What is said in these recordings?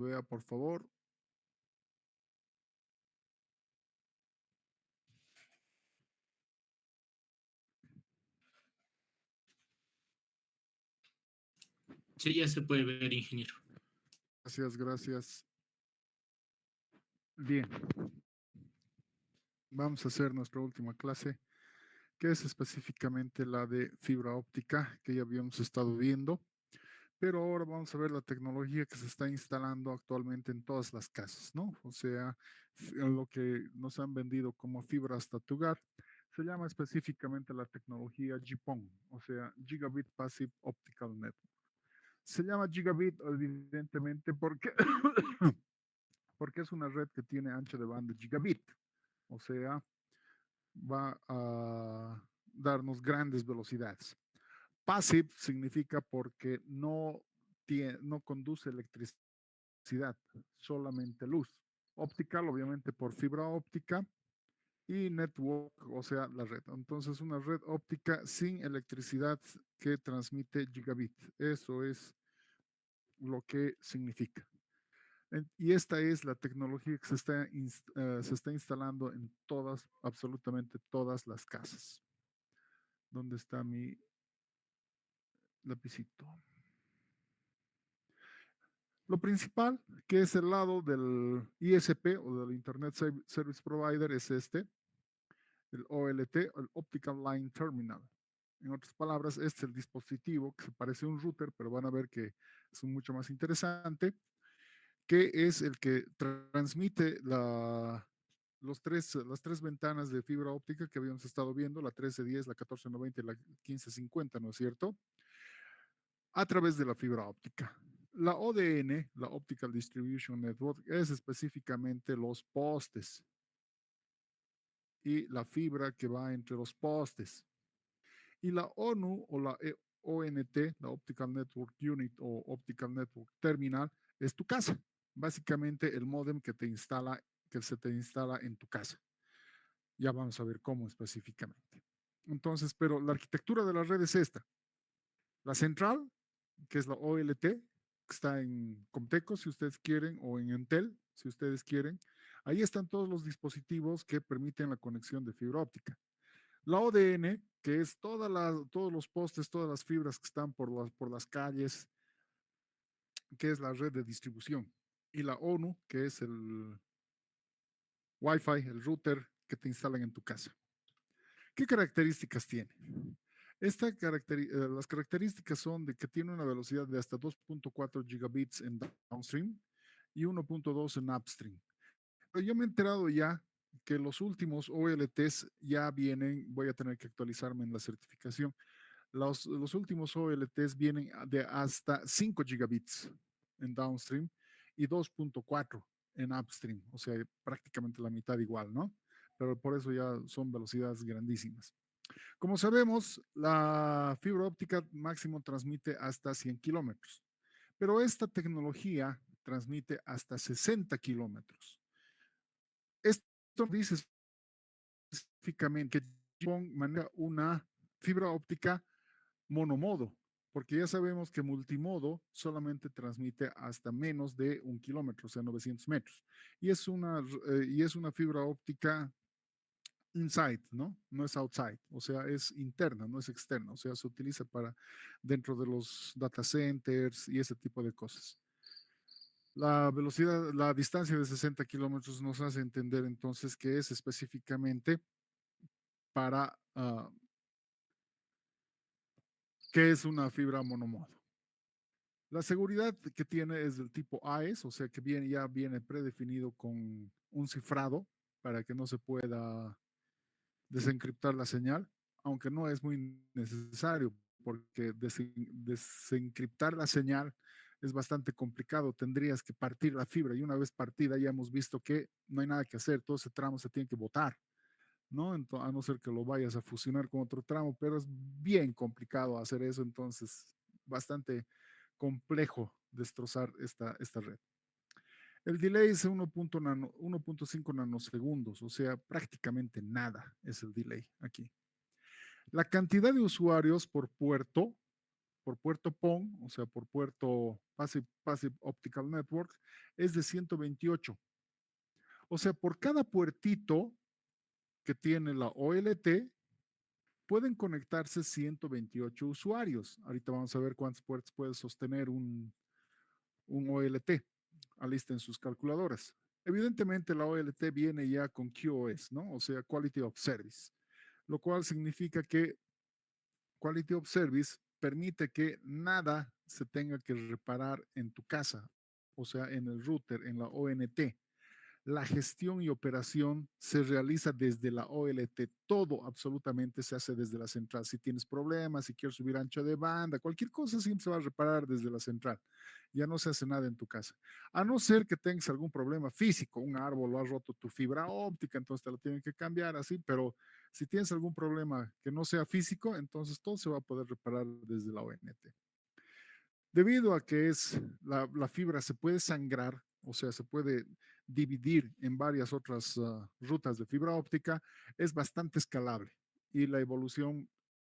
Vea, por favor. Sí, ya se puede ver, ingeniero. Gracias, gracias. Bien, vamos a hacer nuestra última clase, que es específicamente la de fibra óptica que ya habíamos estado viendo, pero ahora vamos a ver la tecnología que se está instalando actualmente en todas las casas, ¿no? O sea, lo que nos han vendido como fibra hasta tu hogar, se llama específicamente la tecnología GPON, o sea, Gigabit Passive Optical Network. Se llama Gigabit evidentemente porque porque es una red que tiene ancho de banda gigabit, o sea, va a darnos grandes velocidades. Passive significa porque no conduce electricidad, solamente luz. Optical, obviamente, por fibra óptica y network, o sea, la red. Entonces, una red óptica sin electricidad que transmite gigabit. Eso es lo que significa. Y esta es la tecnología que se está instalando en todas, absolutamente todas las casas. ¿Dónde está mi lapicito? Lo principal, que es el lado del ISP o del Internet Service Provider, es este, el OLT, el Optical Line Terminal. En otras palabras, este es el dispositivo que se parece a un router, pero van a ver que es mucho más interesante, que es el que transmite las tres ventanas de fibra óptica que habíamos estado viendo, la 1310, la 1490 y la 1550, ¿no es cierto? A través de la fibra óptica. La ODN, la Optical Distribution Network, es específicamente los postes y la fibra que va entre los postes. Y la ONU o la ONT, la Optical Network Unit o Optical Network Terminal, es tu casa. Básicamente el modem que se te instala en tu casa. Ya vamos a ver cómo específicamente. Entonces, pero la arquitectura de la red es esta. La central, que es la OLT, que está en Comteco, si ustedes quieren, o en Entel, si ustedes quieren. Ahí están todos los dispositivos que permiten la conexión de fibra óptica. La ODN, que es todos los postes, todas las fibras que están por las calles, que es la red de distribución. Y la ONU, que es el Wi-Fi, el router que te instalan en tu casa. ¿Qué características tiene? Las características son de que tiene una velocidad de hasta 2.4 gigabits en downstream y 1.2 en upstream. Pero yo me he enterado ya que los últimos OLTs ya vienen, voy a tener que actualizarme en la certificación, los últimos OLTs vienen de hasta 5 gigabits en downstream y 2.4 en upstream, o sea, prácticamente la mitad igual, ¿no? Pero por eso ya son velocidades grandísimas. Como sabemos, la fibra óptica máximo transmite hasta 100 kilómetros, pero esta tecnología transmite hasta 60 kilómetros. Esto dice específicamente que maneja una fibra óptica monomodo, porque ya sabemos que multimodo solamente transmite hasta menos de 1 kilómetro, o sea, 900 metros. Y es una fibra óptica inside, ¿no? No es outside, o sea, es interna, no es externa, o sea, se utiliza para dentro de los data centers y ese tipo de cosas. La distancia de 60 kilómetros nos hace entender entonces que es específicamente para qué es una fibra monomodo. La seguridad que tiene es del tipo AES, o sea que ya viene predefinido con un cifrado para que no se pueda desencriptar la señal, aunque no es muy necesario porque desencriptar la señal es bastante complicado. Tendrías que partir la fibra y una vez partida ya hemos visto que no hay nada que hacer, todo ese tramo se tiene que botar, ¿no? A no ser que lo vayas a fusionar con otro tramo, pero es bien complicado hacer eso, entonces bastante complejo destrozar esta red. El delay es 1.5 nanosegundos, o sea, prácticamente nada es el delay aquí. La cantidad de usuarios por puerto, por puerto PON, o sea, por puerto Passive Optical Network, es de 128. O sea, por cada puertito que tiene la OLT, pueden conectarse 128 usuarios. Ahorita vamos a ver cuántos puertos puede sostener un OLT. Alisten sus calculadoras. Evidentemente la OLT viene ya con QoS, ¿no? O sea, Quality of Service, lo cual significa que Quality of Service permite que nada se tenga que reparar en tu casa, o sea, en el router, en la ONT. La gestión y operación se realiza desde la OLT. Todo absolutamente se hace desde la central. Si tienes problemas, si quieres subir ancho de banda, cualquier cosa siempre se va a reparar desde la central. Ya no se hace nada en tu casa. A no ser que tengas algún problema físico, un árbol lo ha roto tu fibra óptica, entonces te lo tienen que cambiar así, pero si tienes algún problema que no sea físico, entonces todo se va a poder reparar desde la ONT. Debido a que la fibra se puede sangrar, o sea, se puede dividir en varias otras rutas de fibra óptica, es bastante escalable y la evolución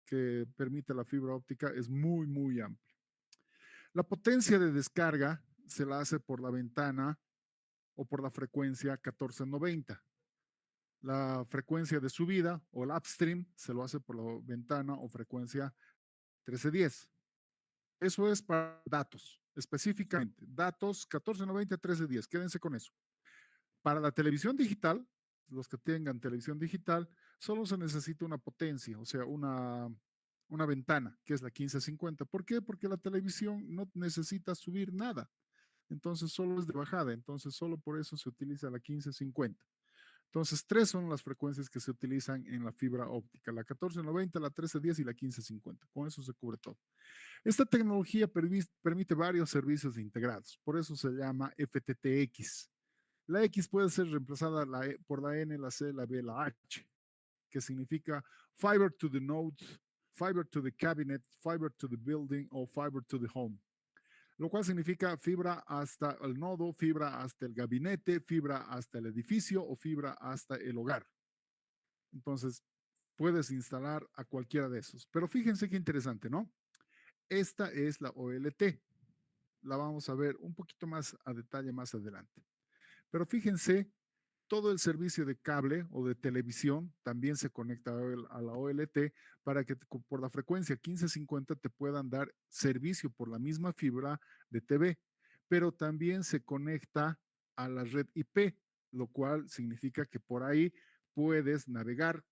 que permite la fibra óptica es muy, muy amplia. La potencia de descarga se la hace por la ventana o por la frecuencia 1490. La frecuencia de subida o el upstream se lo hace por la ventana o frecuencia 1310. Eso es para datos, específicamente. Datos 1490, 1310. Quédense con eso. Para la televisión digital, los que tengan televisión digital, solo se necesita una potencia, o sea, una ventana, que es la 1550. ¿Por qué? Porque la televisión no necesita subir nada. Entonces solo es de bajada. Entonces solo por eso se utiliza la 1550. Entonces, tres son las frecuencias que se utilizan en la fibra óptica, la 1490, la 1310 y la 1550. Con eso se cubre todo. Esta tecnología permite varios servicios integrados, por eso se llama FTTX. La X puede ser reemplazada por la N, la C, la B, la H, que significa Fiber to the Node, Fiber to the Cabinet, Fiber to the Building o Fiber to the Home, lo cual significa fibra hasta el nodo, fibra hasta el gabinete, fibra hasta el edificio o fibra hasta el hogar. Entonces, puedes instalar a cualquiera de esos. Pero fíjense qué interesante, ¿no? Esta es la OLT. La vamos a ver un poquito más a detalle más adelante. Pero fíjense, todo el servicio de cable o de televisión también se conecta a la OLT para que por la frecuencia 1550 te puedan dar servicio por la misma fibra de TV, pero también se conecta a la red IP, lo cual significa que por ahí puedes navegar,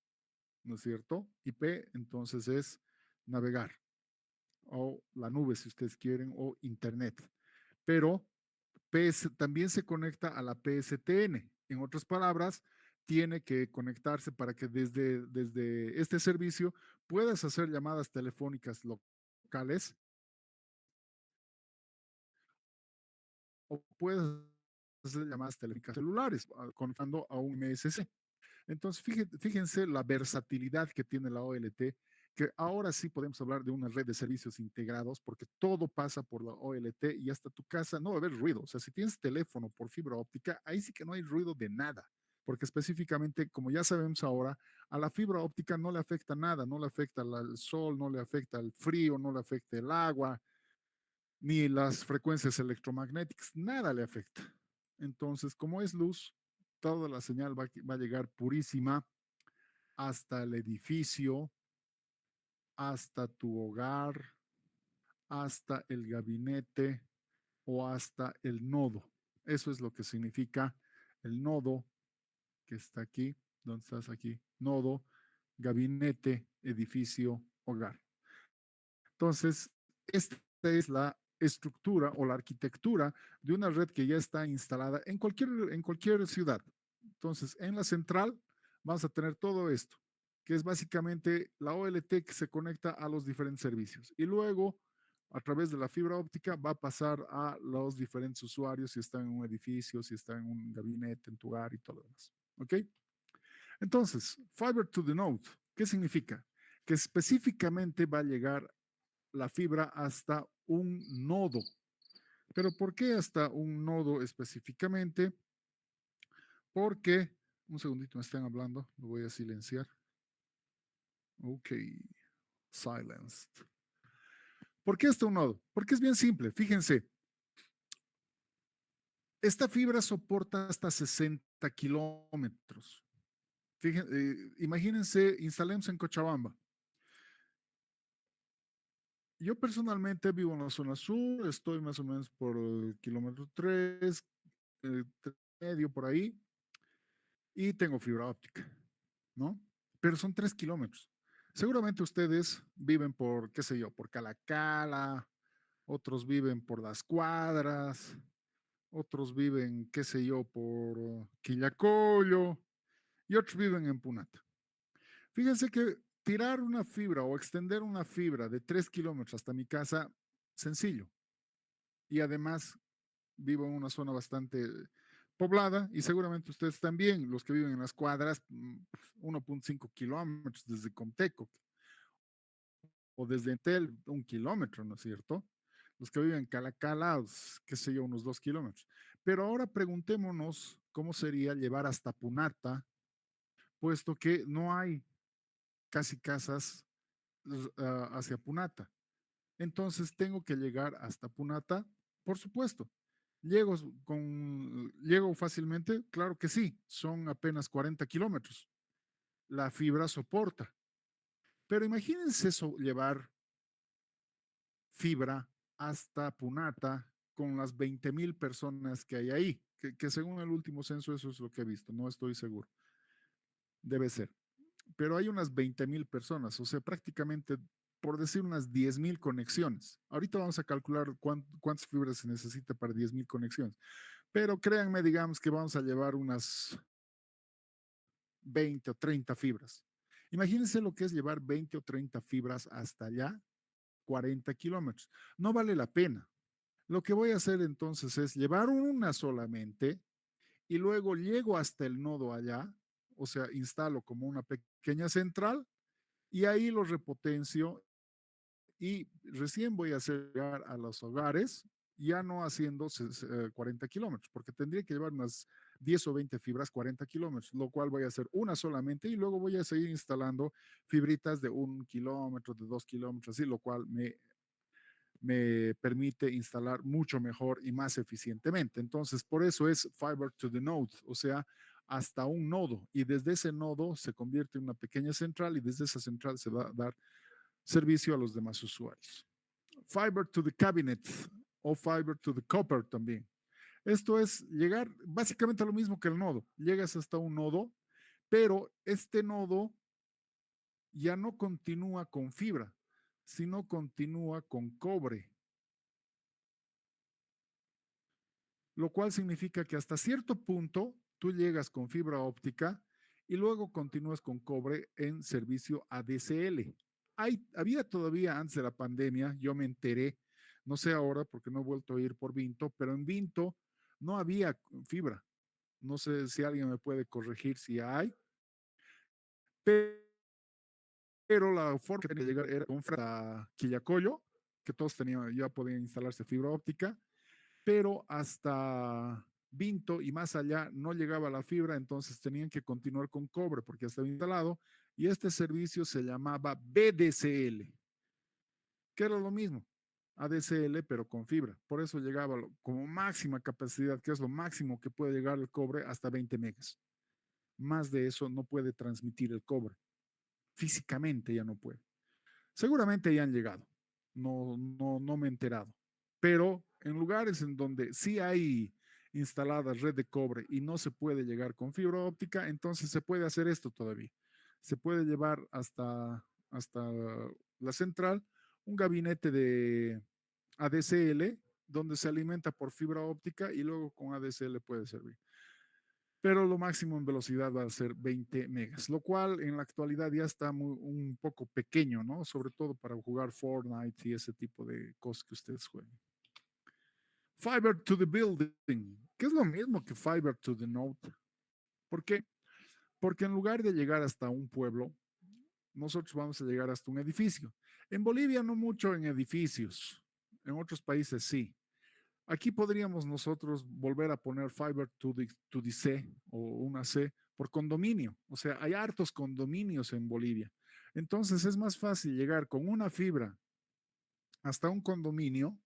¿no es cierto? IP entonces es navegar o la nube si ustedes quieren o internet, pero también se conecta a la PSTN. En otras palabras, tiene que conectarse para que desde este servicio puedas hacer llamadas telefónicas locales o puedas hacer llamadas telefónicas celulares conectando a un MSC. Entonces, fíjense la versatilidad que tiene la OLT, que ahora sí podemos hablar de una red de servicios integrados, porque todo pasa por la OLT y hasta tu casa no va a haber ruido. O sea, si tienes teléfono por fibra óptica, ahí sí que no hay ruido de nada, porque específicamente, como ya sabemos ahora, a la fibra óptica no le afecta nada, no le afecta el sol, no le afecta el frío, no le afecta el agua, ni las frecuencias electromagnéticas, nada le afecta. Entonces, como es luz, toda la señal va a llegar purísima hasta el edificio, hasta tu hogar, hasta el gabinete o hasta el nodo. Eso es lo que significa el nodo que está aquí. ¿Dónde estás aquí? Nodo, gabinete, edificio, hogar. Entonces, esta es la estructura o la arquitectura de una red que ya está instalada en cualquier ciudad. Entonces, en la central vamos a tener todo esto, que es básicamente la OLT que se conecta a los diferentes servicios. Y luego, a través de la fibra óptica, va a pasar a los diferentes usuarios si están en un edificio, si están en un gabinete, en tu hogar y todo lo demás. ¿Ok? Entonces, Fiber to the Node, ¿qué significa? Que específicamente va a llegar la fibra hasta un nodo. ¿Pero por qué hasta un nodo específicamente? Porque, un segundito, me están hablando, lo voy a silenciar. Ok, silenced. ¿Por qué hasta un nodo? Porque es bien simple. Fíjense, esta fibra soporta hasta 60 kilómetros. Imagínense, instalemos en Cochabamba. Yo personalmente vivo en la zona sur, estoy más o menos por el kilómetro 3, 3 medio por ahí, y tengo fibra óptica, ¿no? Pero son 3 kilómetros. Seguramente ustedes viven por, qué sé yo, por Calacala, otros viven por Las Cuadras, otros viven, qué sé yo, por Quillacollo, y otros viven en Punata. Fíjense que tirar una fibra o extender una fibra de 3 kilómetros hasta mi casa, sencillo. Y además vivo en una zona bastante poblada y seguramente ustedes también, los que viven en las cuadras, 1.5 kilómetros desde Comteco o desde Entel, 1 kilómetro, ¿no es cierto? Los que viven en Calacala, qué sé yo, unos 2 kilómetros. Pero ahora preguntémonos cómo sería llevar hasta Punata, puesto que no hay casi casas hacia Punata. Entonces tengo que llegar hasta Punata, por supuesto. ¿Llego fácilmente? Claro que sí, son apenas 40 kilómetros. La fibra soporta. Pero imagínense eso, llevar fibra hasta Punata con las 20,000 personas que hay ahí, que según el último censo eso es lo que he visto, no estoy seguro. Debe ser. Pero hay unas 20,000 personas, o sea, prácticamente, por decir, unas 10,000 conexiones. Ahorita vamos a calcular cuántas fibras se necesita para 10,000 conexiones. Pero créanme, digamos que vamos a llevar unas 20 o 30 fibras. Imagínense lo que es llevar 20 o 30 fibras hasta allá, 40 kilómetros. No vale la pena. Lo que voy a hacer entonces es llevar una solamente y luego llego hasta el nodo allá, o sea, instalo como una pequeña central y ahí lo repotencio y recién voy a hacer llegar a los hogares, ya no haciendo 40 kilómetros, porque tendría que llevar unas 10 o 20 fibras 40 kilómetros, lo cual voy a hacer una solamente y luego voy a seguir instalando fibritas de 1 kilómetro, de 2 kilómetros, así, lo cual me permite instalar mucho mejor y más eficientemente. Entonces, por eso es Fiber to the Node, o sea, hasta un nodo. Y desde ese nodo se convierte en una pequeña central y desde esa central se va a dar servicio a los demás usuarios. Fiber to the cabinet o fiber to the copper también. Esto es llegar básicamente a lo mismo que el nodo. Llegas hasta un nodo, pero este nodo ya no continúa con fibra, sino continúa con cobre, lo cual significa que hasta cierto punto tú llegas con fibra óptica y luego continúas con cobre en servicio ADSL. Había todavía antes de la pandemia, yo me enteré, no sé ahora porque no he vuelto a ir por Vinto, pero en Vinto no había fibra. No sé si alguien me puede corregir si hay, pero la forma que tenía de llegar era con Quillacollo, que todos tenían, ya podían instalarse fibra óptica, pero hasta Vinto y más allá no llegaba la fibra, entonces tenían que continuar con cobre porque ya estaba instalado y este servicio se llamaba BDSL, que era lo mismo, ADSL pero con fibra. Por eso llegaba como máxima capacidad, que es lo máximo que puede llegar el cobre, hasta 20 megas. Más de eso no puede transmitir el cobre. Físicamente ya no puede. Seguramente ya han llegado. No me he enterado. Pero en lugares en donde sí hay instalada red de cobre y no se puede llegar con fibra óptica, entonces se puede hacer esto todavía. Se puede llevar hasta la central un gabinete de ADSL donde se alimenta por fibra óptica y luego con ADSL puede servir, pero lo máximo en velocidad va a ser 20 megas, lo cual en la actualidad ya está un poco pequeño, ¿no? Sobre todo para jugar Fortnite y ese tipo de cosas que ustedes jueguen. Fiber to the building, que es lo mismo que fiber to the node. ¿Por qué? Porque en lugar de llegar hasta un pueblo, nosotros vamos a llegar hasta un edificio. En Bolivia no mucho en edificios, en otros países sí. Aquí podríamos nosotros volver a poner fiber to the C o una C por condominio. O sea, hay hartos condominios en Bolivia. Entonces es más fácil llegar con una fibra hasta un condominio,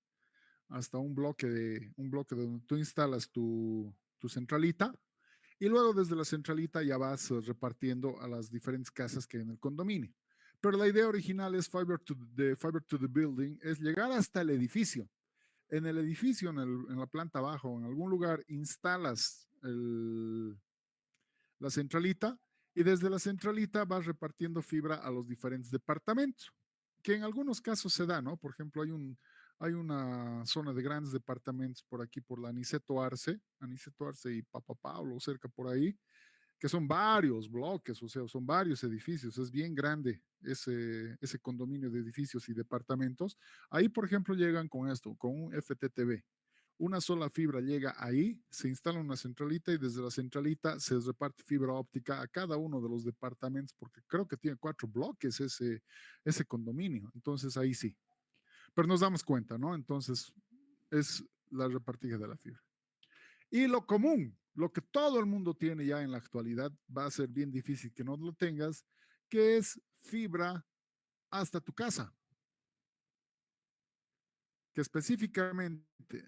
hasta un bloque donde tú instalas tu centralita y luego desde la centralita ya vas repartiendo a las diferentes casas que hay en el condominio. Pero la idea original es fiber to the building, es llegar hasta el edificio. En el edificio, en la planta abajo, en algún lugar, instalas la centralita y desde la centralita vas repartiendo fibra a los diferentes departamentos, que en algunos casos se da, ¿no? Por ejemplo, hay una zona de grandes departamentos por aquí, por la Aniceto Arce y Papa Pablo, cerca por ahí, que son varios bloques, o sea, son varios edificios, es bien grande ese condominio de edificios y departamentos. Ahí, por ejemplo, llegan con esto, con un FTTB. Una sola fibra llega ahí, se instala una centralita y desde la centralita se reparte fibra óptica a cada uno de los departamentos, porque creo que tiene 4 bloques ese condominio. Entonces ahí sí. Pero nos damos cuenta, ¿no? Entonces es la repartija de la fibra. Y lo común, lo que todo el mundo tiene ya en la actualidad, va a ser bien difícil que no lo tengas, que es fibra hasta tu casa, que específicamente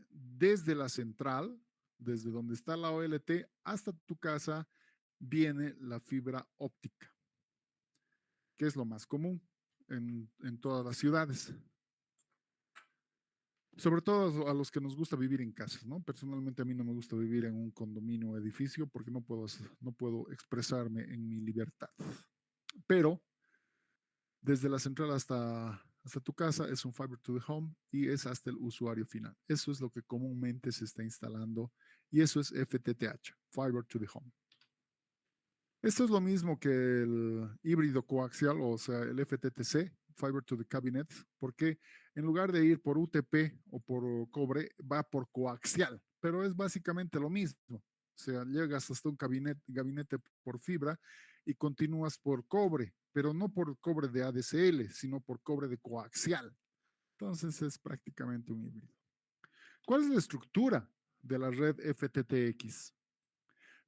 desde la central, desde donde está la OLT, hasta tu casa viene la fibra óptica, que es lo más común en todas las ciudades. Sobre todo a los que nos gusta vivir en casas, ¿no? Personalmente a mí no me gusta vivir en un condominio o edificio porque no puedo expresarme en mi libertad. Pero desde la central hasta tu casa es un fiber to the home y es hasta el usuario final. Eso es lo que comúnmente se está instalando y eso es FTTH, fiber to the home. Esto es lo mismo que el híbrido coaxial, o sea, el FTTC, Fiber to the Cabinet, porque en lugar de ir por UTP o por cobre, va por coaxial, pero es básicamente lo mismo. O sea, llegas hasta un gabinete por fibra y continúas por cobre, pero no por cobre de ADSL, sino por cobre de coaxial. Entonces es prácticamente un híbrido. ¿Cuál es la estructura de la red FTTX?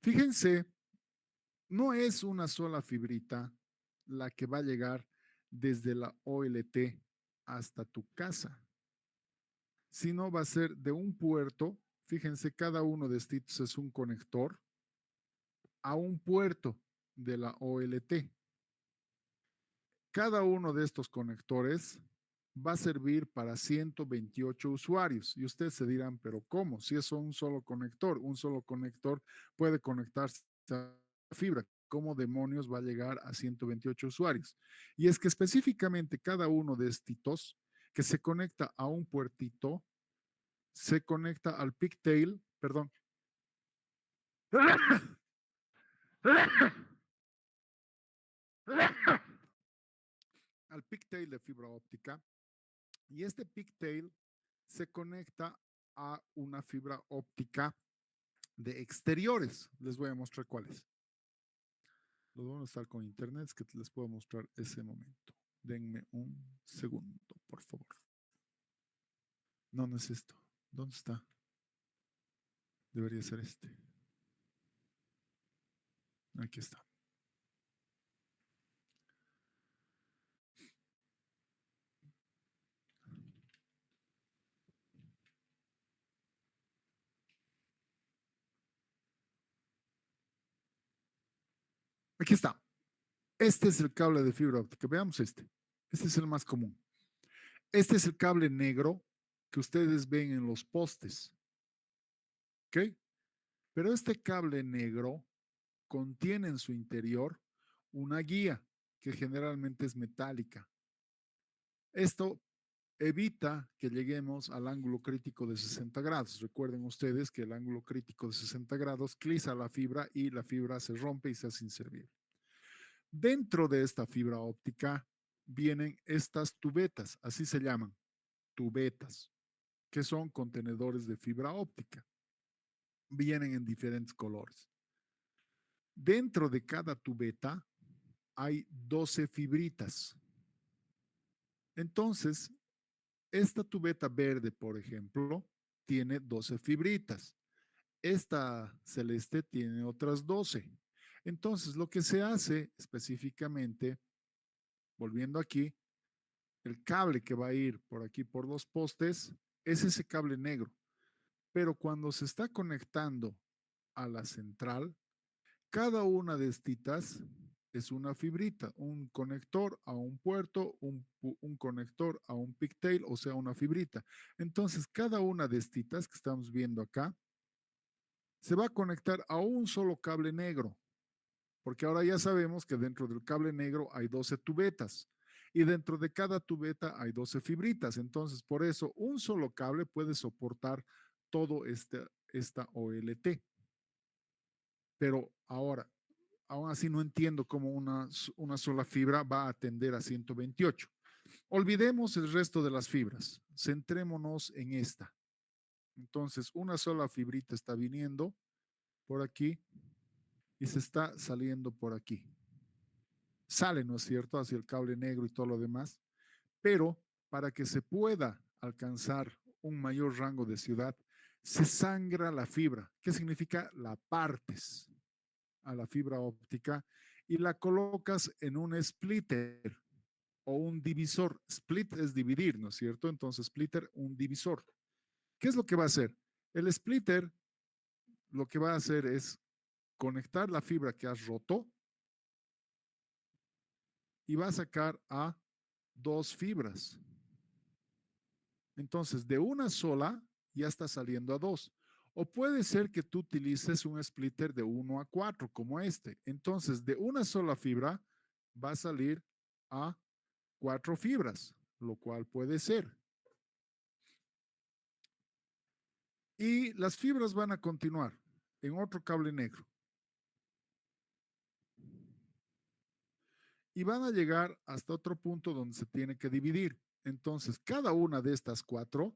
Fíjense, no es una sola fibrita la que va a llegar desde la OLT hasta tu casa, sino va a ser de un puerto. Fíjense, cada uno de estos es un conector a un puerto de la OLT. Cada uno de estos conectores va a servir para 128 usuarios. Y ustedes se dirán, pero ¿cómo? Si es un solo conector puede conectarse a fibra. ¿Cómo demonios va a llegar a 128 usuarios? Y es que específicamente cada uno de estos que se conecta a un puertito, se conecta al pigtail, perdón, al pigtail de fibra óptica. Y este pigtail se conecta a una fibra óptica de exteriores. Les voy a mostrar cuáles. Los vamos a estar con internet, es que les puedo mostrar ese momento. Denme un segundo, por favor. No, no es esto. ¿Dónde está? Debería ser este. Aquí está. Aquí está. Este es el cable de fibra óptica. Veamos este. Este es el más común. Este es el cable negro que ustedes ven en los postes. ¿Ok? Pero este cable negro contiene en su interior una guía que generalmente es metálica. Esto evita que lleguemos al ángulo crítico de 60 grados. Recuerden ustedes que el ángulo crítico de 60 grados clisa la fibra y la fibra se rompe y se hace inservible. Dentro de esta fibra óptica vienen estas tubetas, así se llaman, tubetas, que son contenedores de fibra óptica. Vienen en diferentes colores. Dentro de cada tubeta hay 12 fibritas. Entonces, esta tubeta verde, por ejemplo, tiene 12 fibritas. Esta celeste tiene otras 12. Entonces, lo que se hace específicamente, volviendo aquí, el cable que va a ir por aquí por los postes es ese cable negro. Pero cuando se está conectando a la central, cada una de estas es una fibrita, un conector a un puerto, un conector a un pigtail, o sea, una fibrita. Entonces, cada una de estas que estamos viendo acá se va a conectar a un solo cable negro, porque ahora ya sabemos que dentro del cable negro hay 12 tubetas y dentro de cada tubeta hay 12 fibritas. Entonces, por eso, un solo cable puede soportar todo esta OLT. Pero ahora, aún así no entiendo cómo una sola fibra va a atender a 128. Olvidemos el resto de las fibras, centrémonos en esta. Entonces, una sola fibrita está viniendo por aquí y se está saliendo por aquí. Sale, ¿no es cierto?, hacia el cable negro y todo lo demás, pero para que se pueda alcanzar un mayor rango de ciudad, se sangra la fibra. ¿Qué significa? La partes a la fibra óptica y la colocas en un splitter o un divisor. Split es dividir, ¿no es cierto? Entonces, splitter, un divisor. ¿Qué es lo que va a hacer? El splitter lo que va a hacer es conectar la fibra que has roto y va a sacar a dos fibras. Entonces, de una sola ya está saliendo a dos. O puede ser que tú utilices un splitter de 1 a 4 como este. Entonces, de una sola fibra va a salir a 4 fibras, lo cual puede ser. Y las fibras van a continuar en otro cable negro. Y van a llegar hasta otro punto donde se tiene que dividir. Entonces, cada una de estas 4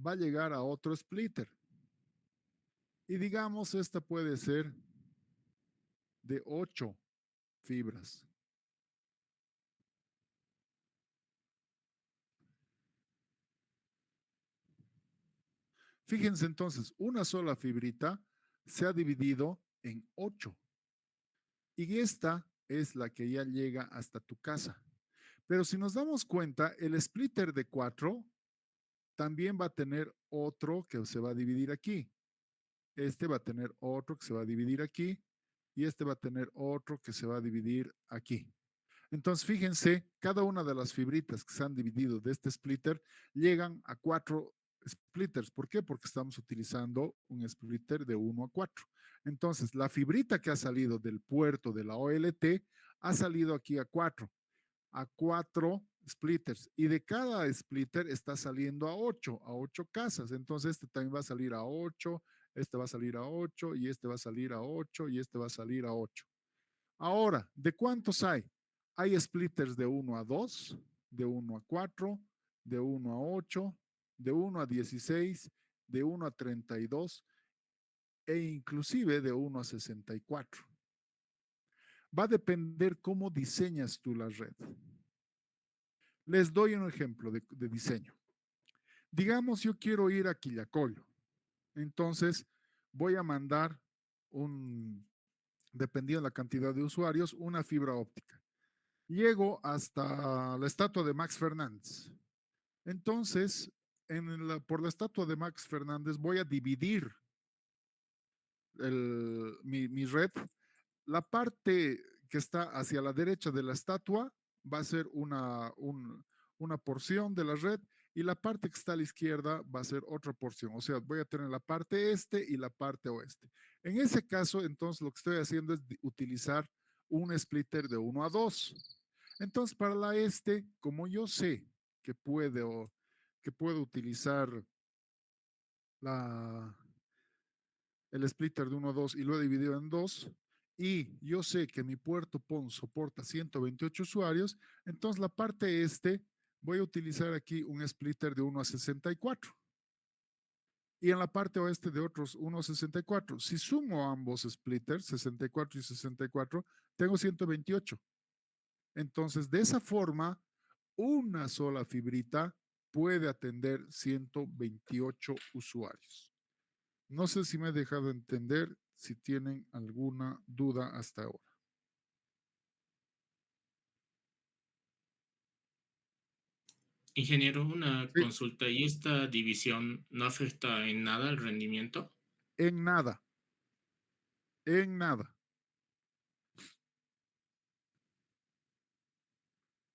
va a llegar a otro splitter. Y digamos, esta puede ser de 8 fibras. Fíjense entonces, una sola fibrita se ha dividido en 8. Y esta es la que ya llega hasta tu casa. Pero si nos damos cuenta, el splitter de 4 también va a tener otro que se va a dividir aquí. Este va a tener otro que se va a dividir aquí. Y este va a tener otro que se va a dividir aquí. Entonces, fíjense, cada una de las fibritas que se han dividido de este splitter llegan a 4 splitters. ¿Por qué? Porque estamos utilizando un splitter de 1 a 4. Entonces, la fibrita que ha salido del puerto de la OLT ha salido aquí a 4 splitters. Y de cada splitter está saliendo a 8 casas. Entonces, este también va a salir a 8, este va a salir a 8, y este va a salir a 8, y este va a salir a 8. Ahora, ¿de cuántos hay? Hay splitters de 1 a 2, de 1 a 4, de 1 a 8, de 1 a 16, de 1 a 32 e inclusive de 1 a 64. Va a depender cómo diseñas tú la red. Les doy un ejemplo de diseño. Digamos, yo quiero ir a Quillacollo. Entonces, voy a mandar dependiendo de la cantidad de usuarios, una fibra óptica. Llego hasta la estatua de Max Fernández. Entonces, por la estatua de Max Fernández voy a dividir mi red. La parte que está hacia la derecha de la estatua va a ser una porción de la red y la parte que está a la izquierda va a ser otra porción. O sea, voy a tener la parte este y la parte oeste. En ese caso, entonces, lo que estoy haciendo es utilizar un splitter de 1 a 2. Entonces, para la este, como yo sé que puedo utilizar la, el splitter de 1 a 2 y lo he dividido en 2, y yo sé que mi puerto PON soporta 128 usuarios, entonces la parte este voy a utilizar aquí un splitter de 1 a 64. Y en la parte oeste de otros 1 a 64. Si sumo ambos splitters, 64 y 64, tengo 128. Entonces, de esa forma, una sola fibrita puede atender 128 usuarios. No sé si me he dejado entender, si tienen alguna duda hasta ahora. Ingeniero, una Sí, consulta. ¿Y esta división no afecta en nada el rendimiento? en nada, en nada.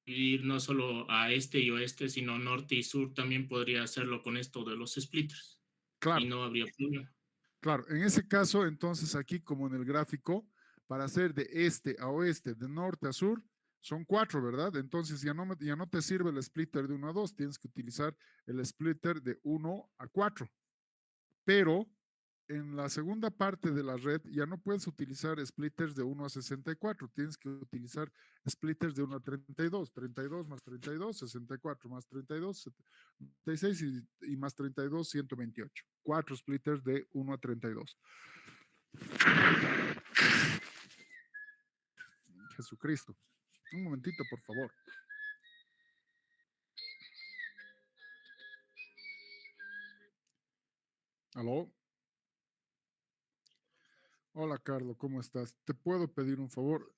Ir no solo a este y oeste, sino norte y sur, también podría hacerlo con esto de los splitters. Y Claro, no habría problema. claro. En ese caso, entonces aquí como en el gráfico, para hacer de este a oeste, de norte a sur, son cuatro, ¿verdad? Entonces ya no te sirve el splitter de uno a 2, tienes que utilizar el splitter de uno a 4. Pero en la segunda parte de la red ya no puedes utilizar splitters de 1 a 64, tienes que utilizar splitters de 1 a 32, 32 más 32, 64 más 32, 76 y más 32, 128. Cuatro splitters de 1 a 32. Jesucristo. Un momentito, por favor. ¿Aló? Hola, Carlos, ¿cómo estás? ¿Te puedo pedir un favor?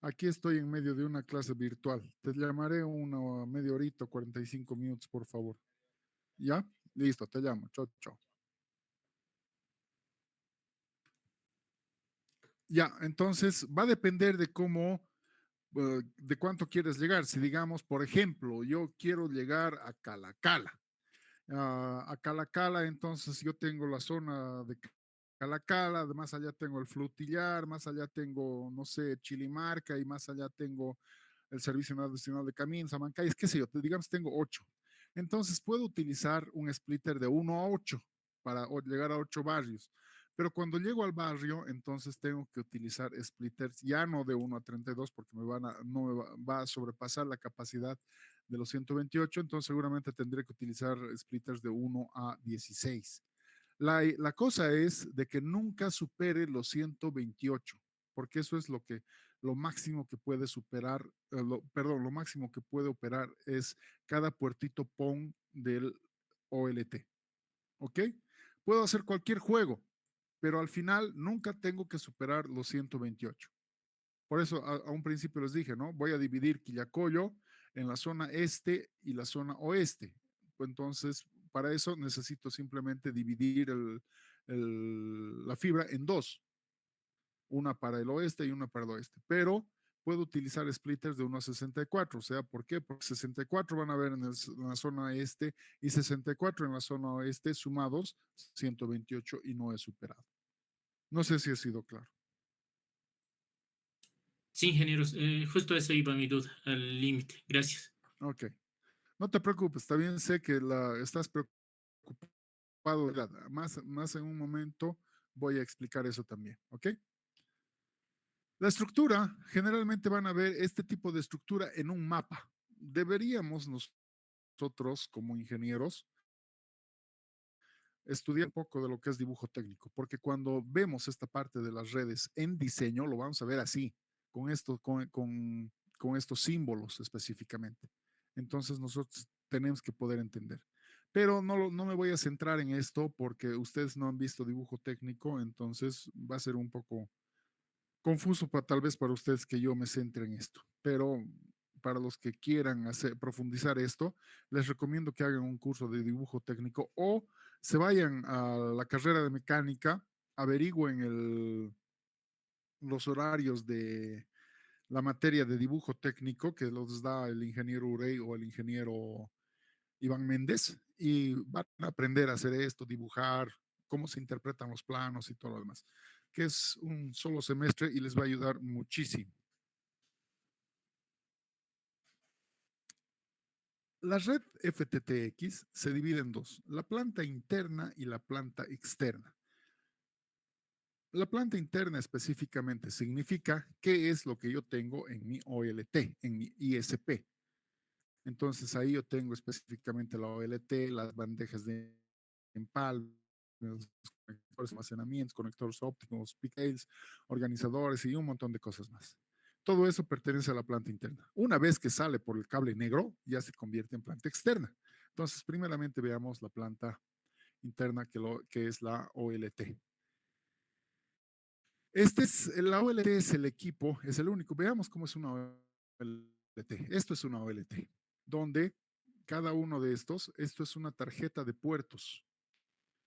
Aquí estoy en medio de una clase virtual. Te llamaré una media horita, 45 minutos, por favor. ¿Ya? Listo, te llamo. Chao, chao. Ya, entonces va a depender de cómo, de cuánto quieres llegar. Si digamos, por ejemplo, yo quiero llegar a Calacala. A Calacala, entonces yo tengo la zona de Calacala, más allá tengo el Flutillar, más allá tengo, no sé, Chilimarca y más allá tengo el Servicio Nacional de Caminos, Amancay, es que sé yo, digamos tengo 8. Entonces puedo utilizar un splitter de 1 a 8 para llegar a 8 barrios. Pero cuando llego al barrio, entonces tengo que utilizar splitters ya no de 1 a 32 porque no me va a sobrepasar la capacidad de los 128, entonces seguramente tendré que utilizar splitters de 1 a 16. La cosa es de que nunca supere los 128, porque eso es lo máximo que puede superar, perdón, lo máximo que puede operar es cada puertito PON del OLT. ¿Ok? Puedo hacer cualquier juego, pero al final nunca tengo que superar los 128. Por eso a un principio les dije, ¿no? Voy a dividir Quillacollo en la zona este y la zona oeste. Entonces, para eso necesito simplemente dividir la fibra en dos, una para el oeste y una para el oeste. Pero puedo utilizar splitters de 1 a 64. O sea, ¿por qué? Porque 64 van a ver en la zona este y 64 en la zona oeste sumados 128 y no he superado. No sé si ha sido claro. Sí, ingenieros, justo esa iba mi duda, al límite. Gracias. Ok. No te preocupes, también sé que estás preocupado, más en un momento voy a explicar eso también, ¿ok? La estructura, generalmente van a ver este tipo de estructura en un mapa. Deberíamos nosotros, como ingenieros, estudiar un poco de lo que es dibujo técnico, porque cuando vemos esta parte de las redes en diseño, lo vamos a ver así, con estos símbolos específicamente. Entonces nosotros tenemos que poder entender. Pero no me voy a centrar en esto porque ustedes no han visto dibujo técnico, entonces va a ser un poco confuso tal vez para ustedes que yo me centre en esto. Pero para los que quieran profundizar esto, les recomiendo que hagan un curso de dibujo técnico o se vayan a la carrera de mecánica, averigüen los horarios de la materia de dibujo técnico que los da el ingeniero Urey o el ingeniero Iván Méndez y van a aprender a hacer esto, dibujar, cómo se interpretan los planos y todo lo demás, que es un solo semestre y les va a ayudar muchísimo. La red FTTX se divide en dos, la planta interna y la planta externa. La planta interna específicamente significa qué es lo que yo tengo en mi OLT, en mi ISP. Entonces ahí yo tengo específicamente la OLT, las bandejas de empalme, los conectores, almacenamientos, conectores ópticos, pigtails, organizadores y un montón de cosas más. Todo eso pertenece a la planta interna. Una vez que sale por el cable negro, ya se convierte en planta externa. Entonces, primeramente veamos la planta interna que es la OLT. La OLT es el equipo, es el único. Veamos cómo es una OLT. Esto es una OLT, donde cada uno de estos, esto es una tarjeta de puertos,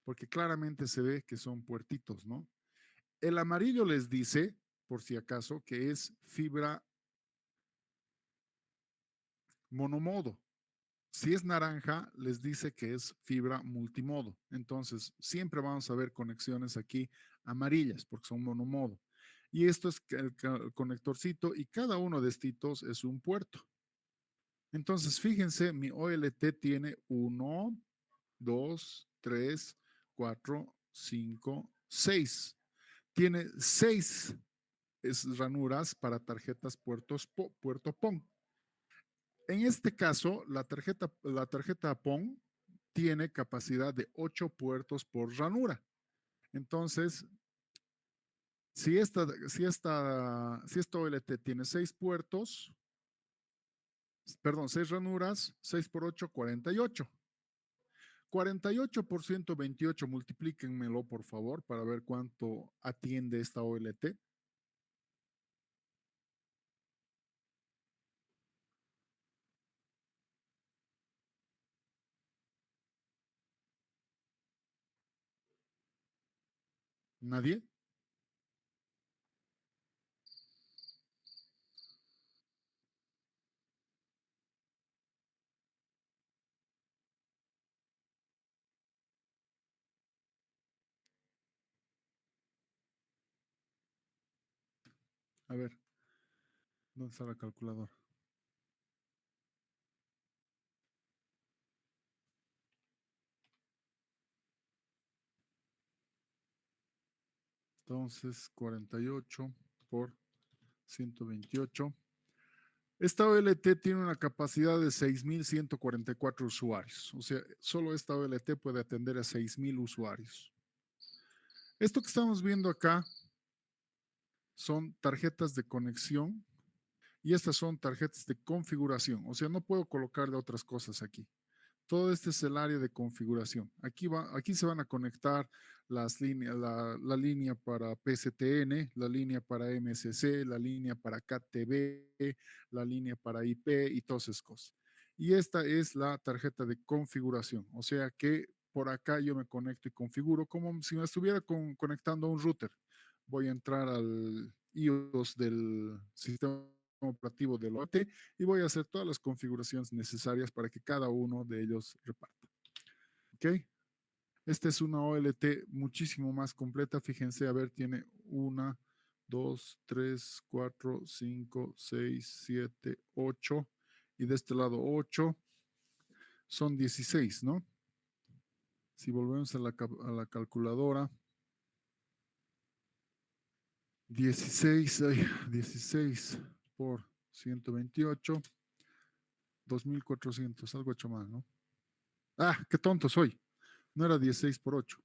porque claramente se ve que son puertitos, ¿no? El amarillo les dice, por si acaso, que es fibra monomodo. Si es naranja, les dice que es fibra multimodo. Entonces, siempre vamos a ver conexiones aquí amarillas porque son monomodo. Y esto es el conectorcito y cada uno de estos es un puerto. Entonces, fíjense, mi OLT tiene 1, 2, 3, 4, 5, 6. Tiene 6 ranuras para tarjetas puerto PON. En este caso, la tarjeta PON tiene capacidad de 8 puertos por ranura. Entonces, si esta OLT tiene 6 puertos, perdón, 6 ranuras, 6 por 8, 48. 48 por 128, multiplíquenmelo por favor para ver cuánto atiende esta OLT. ¿Nadie? A ver, ¿dónde está la calculadora? Entonces, 48 por 128. Esta OLT tiene una capacidad de 6,144 usuarios. O sea, solo esta OLT puede atender a 6,000 usuarios. Esto que estamos viendo acá son tarjetas de conexión y estas son tarjetas de configuración. O sea, no puedo colocar de otras cosas aquí. Todo este es el área de configuración. Aquí se van a conectar las líneas, la línea para PSTN, la línea para MSC, la línea para CAT-TV, la línea para IP y todas esas cosas. Y esta es la tarjeta de configuración. O sea que por acá yo me conecto y configuro como si me estuviera conectando a un router. Voy a entrar al iOS del sistema operativo del OT y voy a hacer todas las configuraciones necesarias para que cada uno de ellos reparta. ¿Ok? Esta es una OLT muchísimo más completa. Fíjense, a ver, tiene 1, 2, 3, 4, 5, 6, 7, 8. Y de este lado 8. Son 16, ¿no? Si volvemos a la calculadora. 16 por 128. 2,400, algo hecho mal, ¿no? Ah, qué tonto soy. No era 16 por 8,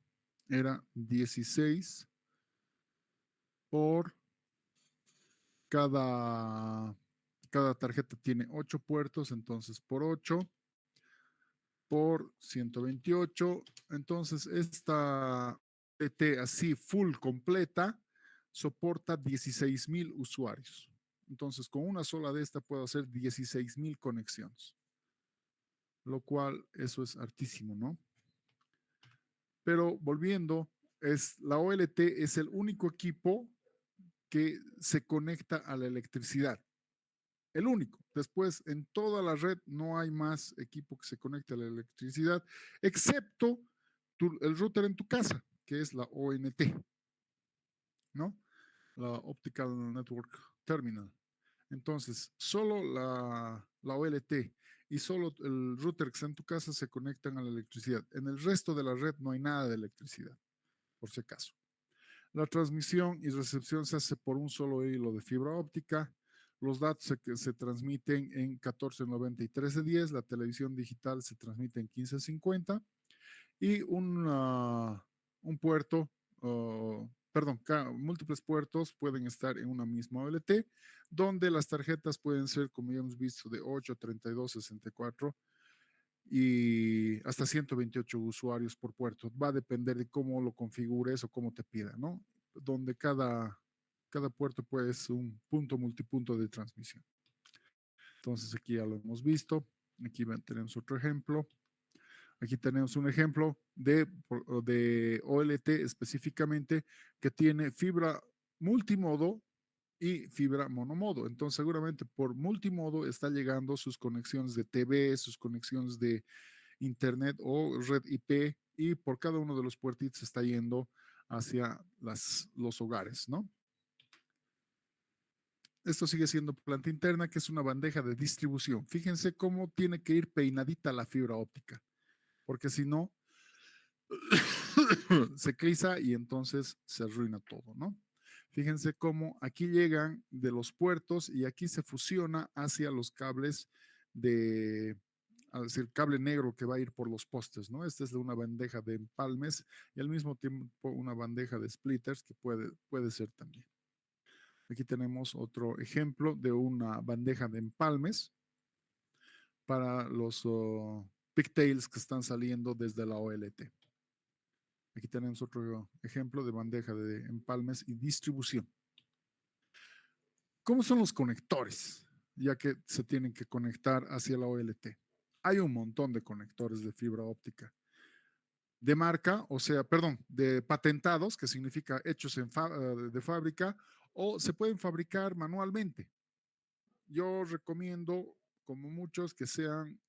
era 16 por cada tarjeta tiene 8 puertos, entonces por 8 por 128. Entonces esta PT así full completa soporta 16,000 usuarios. Entonces con una sola de esta puedo hacer 16,000 conexiones, lo cual eso es hartísimo, ¿no? Pero volviendo, la OLT es el único equipo que se conecta a la electricidad. El único. Después, en toda la red no hay más equipo que se conecte a la electricidad, excepto el router en tu casa, que es la ONT, ¿no? La Optical Network Terminal. Entonces, solo la OLT y solo el router que está en tu casa se conectan a la electricidad. En el resto de la red no hay nada de electricidad, por si acaso. La transmisión y recepción se hace por un solo hilo de fibra óptica. Los datos se transmiten en 1490 y 1310. La televisión digital se transmite en 1550. Y un puerto, perdón, múltiples puertos pueden estar en una misma OLT, donde las tarjetas pueden ser, como ya hemos visto, de 8, 32, 64 y hasta 128 usuarios por puerto. Va a depender de cómo lo configures o cómo te pida, ¿no? Donde cada puerto puede ser un punto multipunto de transmisión. Entonces aquí ya lo hemos visto. Aquí tenemos otro ejemplo. Aquí tenemos un ejemplo de OLT específicamente que tiene fibra multimodo y fibra monomodo. Entonces, seguramente por multimodo está llegando sus conexiones de TV, sus conexiones de Internet o red IP, y por cada uno de los puertitos está yendo hacia los hogares, ¿no? Esto sigue siendo planta interna, que es una bandeja de distribución. Fíjense cómo tiene que ir peinadita la fibra óptica, porque si no, se clisa y entonces se arruina todo, ¿no? Fíjense cómo aquí llegan de los puertos y aquí se fusiona hacia los cables de, es decir, cable negro que va a ir por los postes, ¿no? Esta es de una bandeja de empalmes y al mismo tiempo una bandeja de splitters que puede ser también. Aquí tenemos otro ejemplo de una bandeja de empalmes para los pigtails que están saliendo desde la OLT. Aquí tenemos otro ejemplo de bandeja de empalmes y distribución. ¿Cómo son los conectores? Ya que se tienen que conectar hacia la OLT. Hay un montón de conectores de fibra óptica. De marca, o sea, perdón, de patentados, que significa hechos de fábrica, o se pueden fabricar manualmente. Yo recomiendo, como muchos, que sean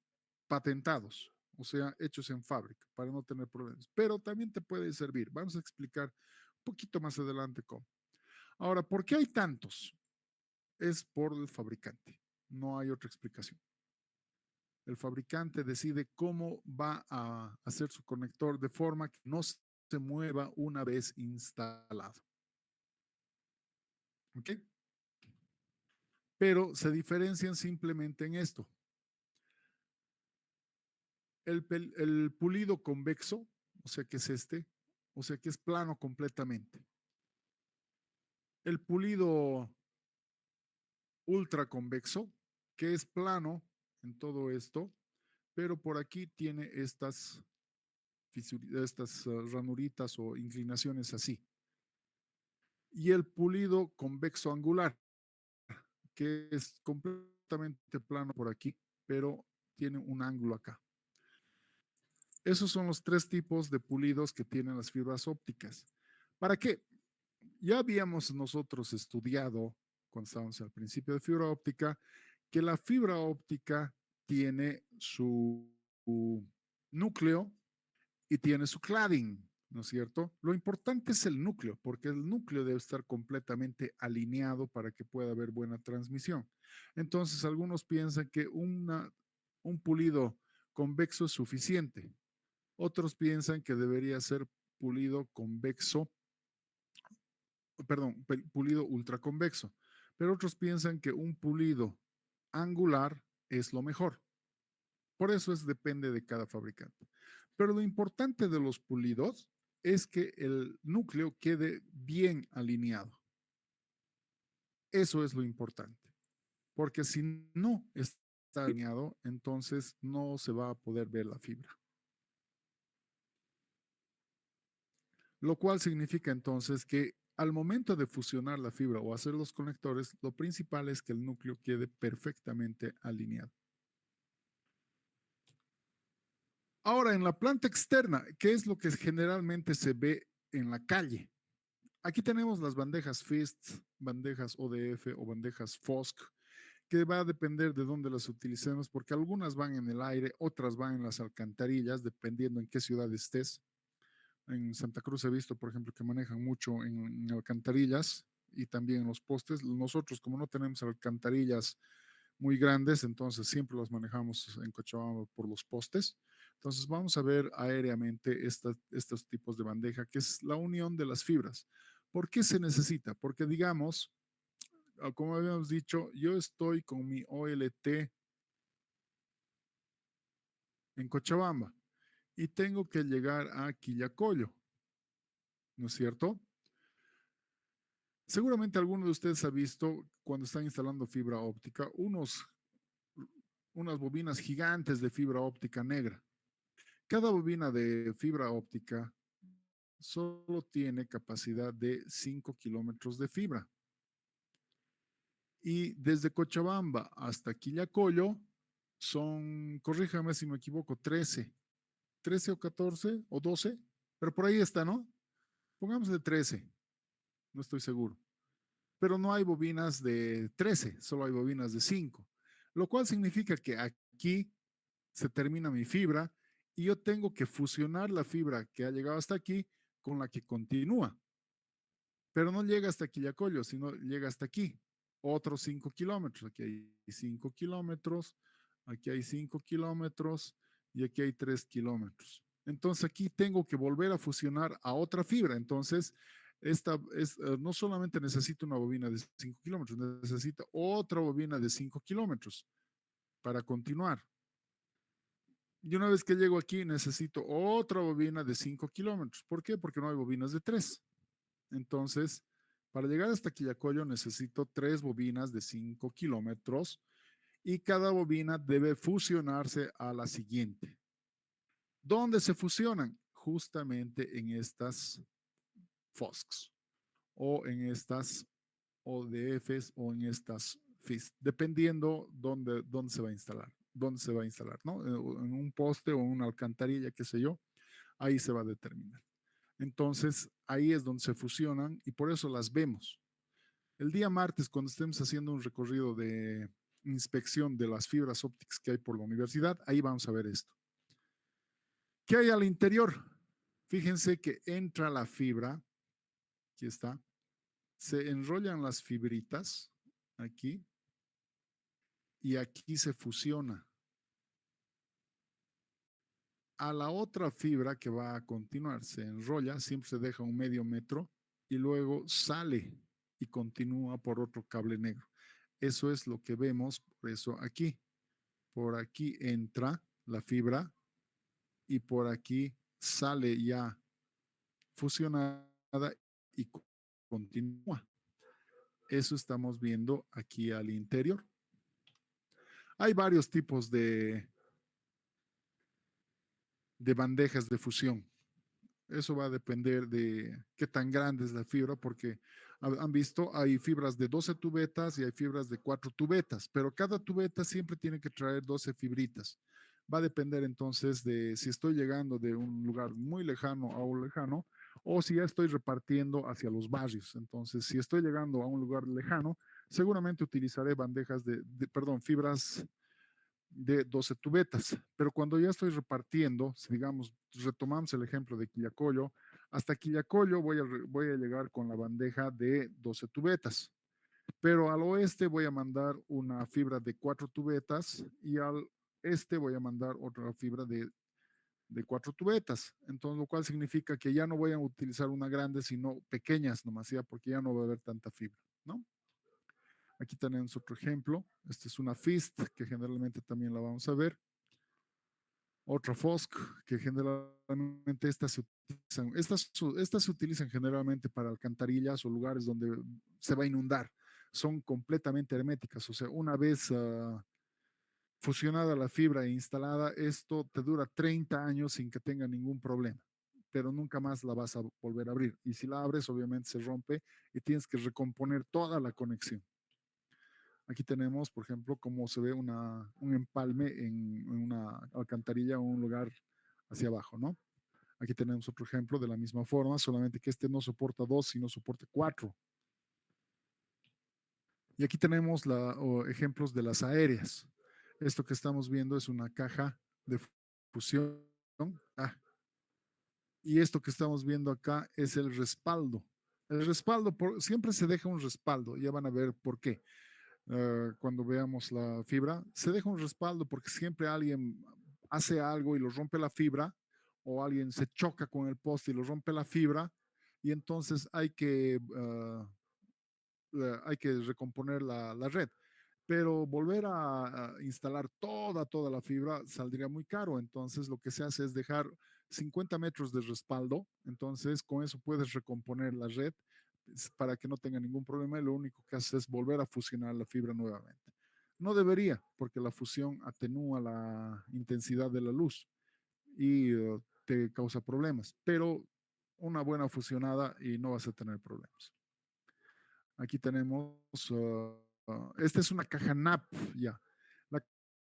patentados, o sea, hechos en fábrica, para no tener problemas. Pero también te puede servir. Vamos a explicar un poquito más adelante cómo. Ahora, ¿por qué hay tantos? Es por el fabricante. No hay otra explicación. El fabricante decide cómo va a hacer su conector de forma que no se mueva una vez instalado. ¿Ok? Pero se diferencian simplemente en esto. El pulido convexo, o sea que es este, o sea que es plano completamente. El pulido ultraconvexo, que es plano en todo esto, pero por aquí tiene estas ranuritas o inclinaciones así. Y el pulido convexo angular, que es completamente plano por aquí, pero tiene un ángulo acá. Esos son los tres tipos de pulidos que tienen las fibras ópticas. ¿Para qué? Ya habíamos nosotros estudiado, cuando estábamos al principio de fibra óptica, que la fibra óptica tiene su núcleo y tiene su cladding, ¿no es cierto? Lo importante es el núcleo, porque el núcleo debe estar completamente alineado para que pueda haber buena transmisión. Entonces, algunos piensan que un pulido convexo es suficiente. Otros piensan que debería ser pulido convexo, perdón, pulido ultraconvexo. Pero otros piensan que un pulido angular es lo mejor. Por eso depende de cada fabricante. Pero lo importante de los pulidos es que el núcleo quede bien alineado. Eso es lo importante. Porque si no está alineado, entonces no se va a poder ver la fibra. Lo cual significa entonces que al momento de fusionar la fibra o hacer los conectores, lo principal es que el núcleo quede perfectamente alineado. Ahora, en la planta externa, ¿qué es lo que generalmente se ve en la calle? Aquí tenemos las bandejas FIST, bandejas ODF o bandejas FOSC, que va a depender de dónde las utilicemos, porque algunas van en el aire, otras van en las alcantarillas, dependiendo en qué ciudad estés. En Santa Cruz he visto, por ejemplo, que manejan mucho en alcantarillas y también en los postes. Nosotros, como no tenemos alcantarillas muy grandes, entonces siempre las manejamos en Cochabamba por los postes. Entonces vamos a ver aéreamente estos tipos de bandeja, que es la unión de las fibras. ¿Por qué se necesita? Porque digamos, como habíamos dicho, yo estoy con mi OLT en Cochabamba y tengo que llegar a Quillacollo, ¿no es cierto? Seguramente alguno de ustedes ha visto cuando están instalando fibra óptica unas bobinas gigantes de fibra óptica negra. Cada bobina de fibra óptica solo tiene capacidad de 5 kilómetros de fibra. Y desde Cochabamba hasta Quillacollo son, corríjame si me equivoco, 13 o 14 o 12, pero por ahí está, ¿no? Pongámosle 13, no estoy seguro. Pero no hay bobinas de 13, solo hay bobinas de 5, lo cual significa que aquí se termina mi fibra y yo tengo que fusionar la fibra que ha llegado hasta aquí con la que continúa, pero no llega hasta Quillacollo, sino llega hasta aquí, otros 5 kilómetros. Aquí hay 5 kilómetros, aquí hay 5 kilómetros y aquí hay 3 kilómetros. Entonces aquí tengo que volver a fusionar a otra fibra. Entonces, no solamente necesito una bobina de 5 kilómetros, necesito otra bobina de 5 kilómetros para continuar. Y una vez que llego aquí, necesito otra bobina de 5 kilómetros. ¿Por qué? Porque no hay bobinas de 3. Entonces, para llegar hasta Quillacollo necesito 3 bobinas de 5 kilómetros y cada bobina debe fusionarse a la siguiente. ¿Dónde se fusionan? Justamente en estas FOSCs o en estas ODFs o en estas FIS, dependiendo dónde se va a instalar, ¿no? En un poste o en una alcantarilla, qué sé yo, ahí se va a determinar. Entonces, ahí es donde se fusionan y por eso las vemos. El día martes, cuando estemos haciendo un recorrido de inspección de las fibras ópticas que hay por la universidad, ahí vamos a ver esto. ¿Qué hay al interior? Fíjense que entra la fibra, aquí está, se enrollan las fibritas, aquí, y aquí se fusiona a la otra fibra que va a continuar. Se enrolla, siempre se deja un medio metro y luego sale y continúa por otro cable negro. Eso es lo que vemos, por eso aquí. Por aquí entra la fibra y por aquí sale ya fusionada y continúa. Eso estamos viendo aquí al interior. Hay varios tipos de bandejas de fusión. Eso va a depender de qué tan grande es la fibra, porque han visto, hay fibras de 12 tubetas y hay fibras de 4 tubetas, pero cada tubeta siempre tiene que traer 12 fibritas. Va a depender entonces de si estoy llegando de un lugar muy lejano a un lejano o si ya estoy repartiendo hacia los barrios. Entonces, si estoy llegando a un lugar lejano, seguramente utilizaré bandejas perdón, fibras de 12 tubetas. Pero cuando ya estoy repartiendo, si digamos, retomamos el ejemplo de Quillacollo, hasta Quillacollo voy a llegar con la bandeja de 12 tubetas. Pero al oeste voy a mandar una fibra de 4 tubetas y al este voy a mandar otra fibra de 4 tubetas. Entonces, lo cual significa que ya no voy a utilizar una grande, sino pequeñas nomás, ya, porque ya no va a haber tanta fibra, ¿no? Aquí tenemos otro ejemplo. Esta es una FIST, que generalmente también la vamos a ver. Otra FOSC, que generalmente estas se utilizan generalmente para alcantarillas o lugares donde se va a inundar. Son completamente herméticas, o sea, una vez fusionada la fibra e instalada, esto te dura 30 años sin que tenga ningún problema, pero nunca más la vas a volver a abrir. Y si la abres, obviamente se rompe y tienes que recomponer toda la conexión. Aquí tenemos, por ejemplo, cómo se ve un empalme en una alcantarilla o un lugar hacia abajo, ¿no? Aquí tenemos otro ejemplo de la misma forma, solamente que este no soporta 2, sino soporta 4. Y aquí tenemos ejemplos de las aéreas. Esto que estamos viendo es una caja de fusión. Ah, y esto que estamos viendo acá es el respaldo. El respaldo, siempre se deja un respaldo, ya van a ver por qué. Cuando veamos la fibra, se deja un respaldo porque siempre alguien hace algo y lo rompe la fibra o alguien se choca con el poste y lo rompe la fibra y entonces hay que recomponer la red. Pero volver a instalar toda la fibra saldría muy caro. Entonces lo que se hace es dejar 50 metros de respaldo. Entonces con eso puedes recomponer la red para que no tenga ningún problema y lo único que hace es volver a fusionar la fibra nuevamente. No debería, porque la fusión atenúa la intensidad de la luz y te causa problemas, pero una buena fusionada y no vas a tener problemas. Aquí tenemos, esta es una caja NAP, ya. La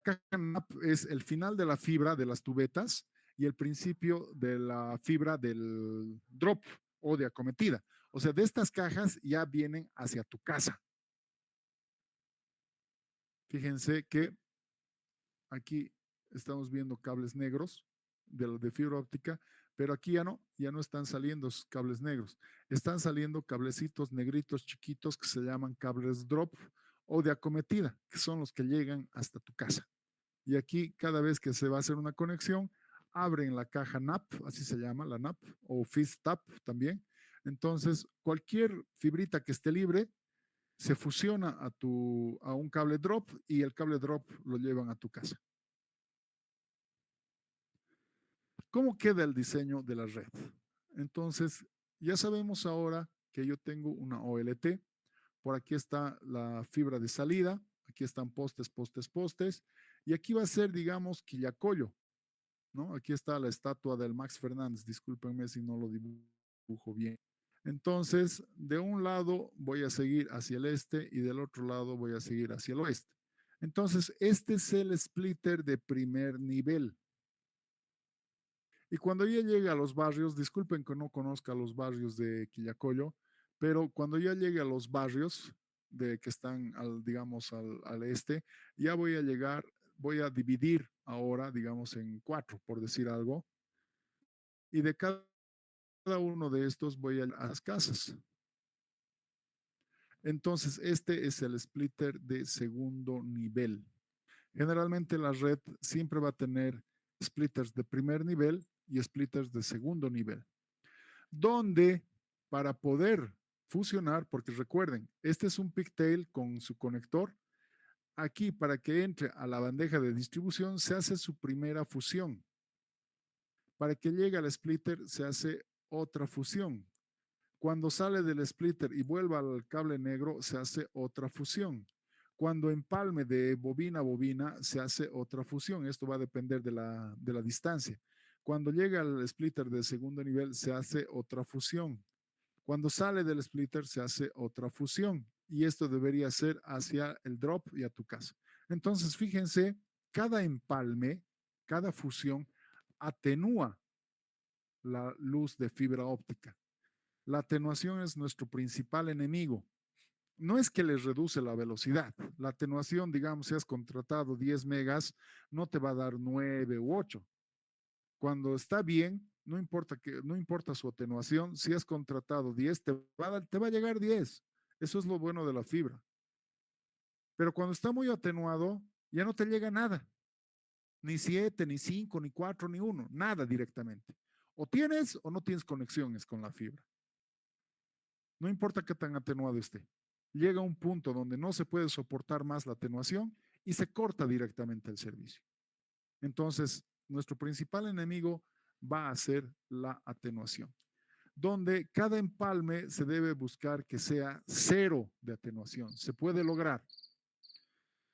caja NAP es el final de la fibra de las tubetas y el principio de la fibra del drop o de acometida. O sea, de estas cajas ya vienen hacia tu casa. Fíjense que aquí estamos viendo cables negros de fibra óptica, pero aquí ya no están saliendo esos cables negros. Están saliendo cablecitos negritos chiquitos que se llaman cables drop o de acometida, que son los que llegan hasta tu casa. Y aquí cada vez que se va a hacer una conexión, abren la caja NAP, así se llama la NAP, o Fist Tap también. Entonces, cualquier fibrita que esté libre se fusiona a un cable drop y el cable drop lo llevan a tu casa. ¿Cómo queda el diseño de la red? Entonces, ya sabemos ahora que yo tengo una OLT. Por aquí está la fibra de salida. Aquí están postes, postes, postes. Y aquí va a ser, digamos, Quillacollo, ¿no? Aquí está la estatua del Max Fernández. Discúlpenme si no lo dibujo bien. Entonces, de un lado voy a seguir hacia el este y del otro lado voy a seguir hacia el oeste. Entonces, este es el splitter de primer nivel. Y cuando ya llegue a los barrios, disculpen que no conozca los barrios de Quillacollo, pero cuando ya llegue a los barrios de que están, digamos, al este, ya voy a llegar, voy a dividir ahora, digamos, en 4, por decir algo, y de cada uno de estos voy a las casas. Entonces, este es el splitter de segundo nivel. Generalmente la red siempre va a tener splitters de primer nivel y splitters de segundo nivel, donde para poder fusionar, porque recuerden, este es un pigtail con su conector, aquí para que entre a la bandeja de distribución se hace su primera fusión. Para que llegue al splitter se hace otra fusión. Cuando sale del splitter y vuelva al cable negro, se hace otra fusión. Cuando empalme de bobina a bobina, se hace otra fusión. Esto va a depender de la distancia. Cuando llega al splitter de segundo nivel, se hace otra fusión. Cuando sale del splitter, se hace otra fusión. Y esto debería ser hacia el drop y a tu casa. Entonces, fíjense, cada empalme, cada fusión atenúa la luz de fibra óptica. La atenuación es nuestro principal enemigo. No es que les reduce la velocidad. La atenuación, digamos, si has contratado 10 megas, no te va a dar 9 u 8. Cuando está bien, no importa su atenuación, si has contratado 10, te va a llegar 10. Eso es lo bueno de la fibra. Pero cuando está muy atenuado, ya no te llega nada. Ni 7, ni 5, ni 4, ni 1. Nada directamente. O tienes o no tienes conexiones con la fibra. No importa qué tan atenuado esté. Llega un punto donde no se puede soportar más la atenuación y se corta directamente el servicio. Entonces, nuestro principal enemigo va a ser la atenuación, donde cada empalme se debe buscar que sea cero de atenuación. Se puede lograr.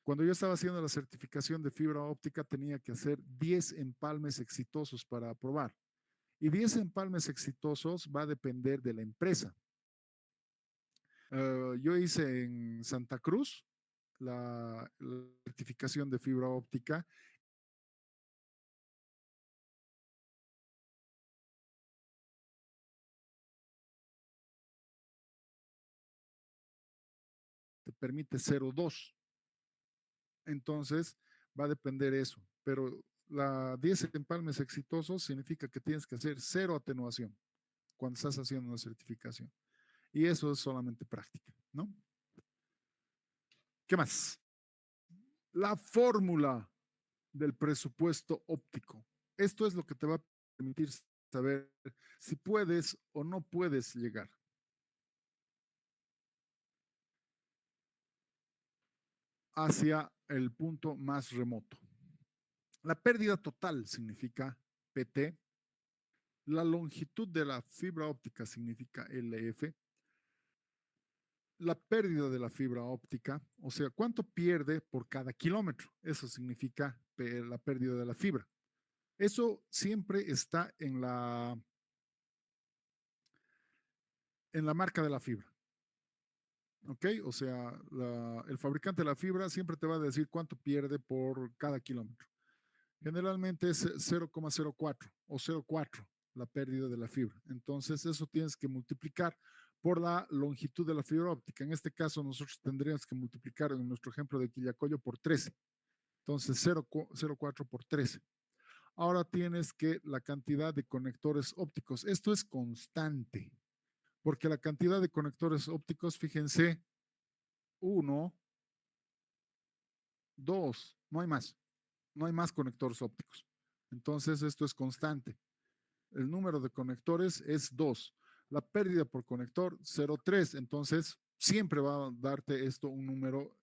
Cuando yo estaba haciendo la certificación de fibra óptica, tenía que hacer 10 empalmes exitosos para aprobar. Y 10 empalmes exitosos va a depender de la empresa. Yo hice en Santa Cruz la certificación de fibra óptica. Te permite 0,2. Entonces, va a depender eso. Pero la 10 empalmes exitosos significa que tienes que hacer cero atenuación cuando estás haciendo una certificación. Y eso es solamente práctica, ¿no? ¿Qué más? La fórmula del presupuesto óptico. Esto es lo que te va a permitir saber si puedes o no puedes llegar. Hacia el punto más remoto. La pérdida total significa PT, la longitud de la fibra óptica significa LF, la pérdida de la fibra óptica, o sea, cuánto pierde por cada kilómetro, eso significa la pérdida de la fibra. Eso siempre está en la marca de la fibra. ¿ok? O sea, el fabricante de la fibra siempre te va a decir cuánto pierde por cada kilómetro. Generalmente es 0,04 o 0,4 la pérdida de la fibra. Entonces, eso tienes que multiplicar por la longitud de la fibra óptica. En este caso, nosotros tendríamos que multiplicar en nuestro ejemplo de Quillacollo por 13. Entonces, 0,4 por 13. Ahora tienes que la cantidad de conectores ópticos. Esto es constante, porque la cantidad de conectores ópticos, fíjense, uno, dos, no hay más. No hay más conectores ópticos. Entonces, esto es constante. El número de conectores es 2. La pérdida por conector, 0,3. Entonces, siempre va a darte esto un número,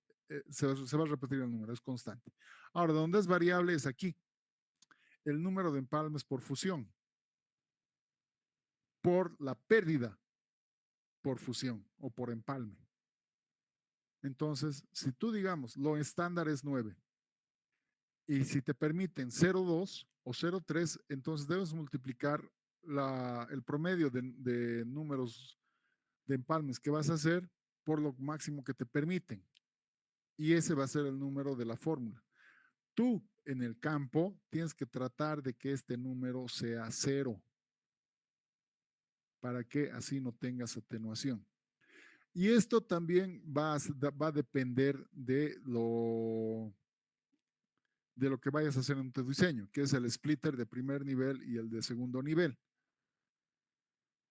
se va a repetir el número, es constante. Ahora, donde es variable es aquí, el número de empalmes por fusión, por la pérdida por fusión o por empalme. Entonces, si tú digamos, lo estándar es 9, y si te permiten 0,2 o 0,3, entonces debes multiplicar el promedio de números de empalmes que vas a hacer por lo máximo que te permiten. Y ese va a ser el número de la fórmula. Tú en el campo tienes que tratar de que este número sea 0 para que así no tengas atenuación. Y esto también va a depender de lo que vayas a hacer en tu diseño, que es el splitter de primer nivel y el de segundo nivel.